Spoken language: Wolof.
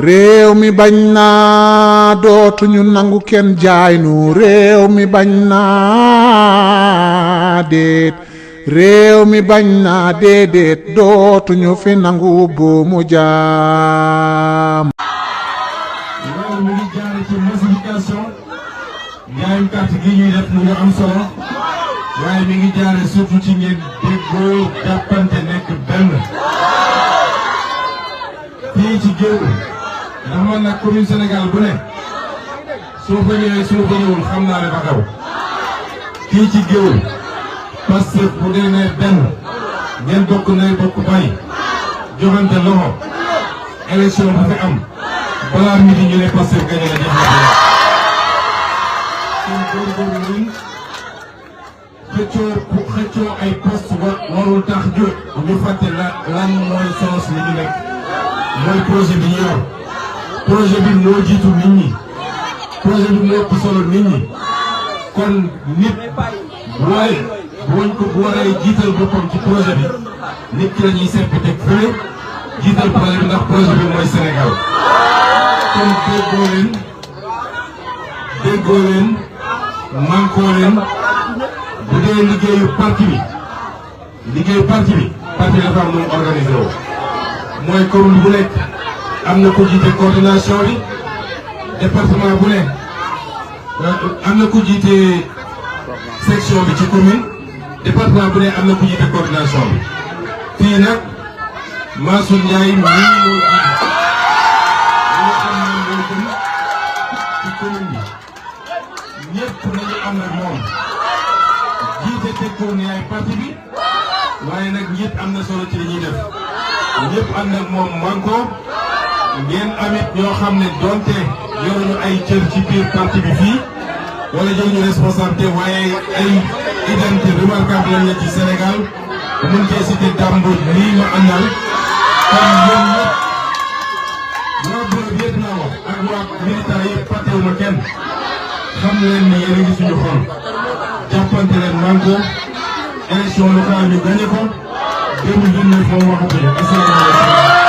réew mi bañ naa dootuñu nangu kenn jaay nu réew mi bañ naa déet réew mi bañ naa déedéet dootuñu fi nangu buumu jaam. loolu mi ngi jaare ci massification njaayum carte gi ñuy def mu ngi am solo waaye mi ngi jaare surtout ci ngeen déggoo jàppante nekk benn fii ci géew ndax man nag commune Sénégal bu ne soo fa ñëwee soo fa ñëwul xam naa ne ba xaw fii ci géew parce que bu dee ne benn ngeen bokk nay bokk bay joxante loxo élection bu fi am balaa midi ñu ne Pastef gagné na jeex na kon góorgóorlu leen xëccoo ay poste warul tax ñu fàtte lan mooy sens li ñu nekk mooy projet bi ñu yor projet bi moo jiitu nit ñi projet bi moo ëpp solo nit ñi kon nit waaye bu waree jiital boppam ci projet bi nit ki la ñuy seppi teg fële jiital projet bi ndax projet bi mooy Sénégal kon déggoo leen mànkoo leen bu dee liggéeyu parti bi parti dafa am nu mu organisé woo mooy commune bu nekk am na ku jiite coordination bi département bu nekk am na ku jiite section bi ci commune département bu nekk am na ku jiite coordination bi fii nag Mansour Ndiaye mii moo jiite ci commune bi ñëpp nañu ànd ak moom jiite tekkoon ne ay parti bi waaye nag ñëpp am na solo ci li ñuy def ñëpp ànd ak moom manko ngeen amit ñoo xam ne donte yoruñu ay cër ci biir parti bi fii wala jëluñu responsabilité waaye ay identité remarquable lañ la ci Sénégal mun cee cité Damboj lii ma àndal kon ñoom ñëpp waa bërëb yëpp naa wax ak waa militant yëpp fàttewuma kenn xam leen ni yéen a ngi suñu xol jàppante leen manko élection locale ñu gagné ko 2029 moom waxatuñu asalaamaaleykum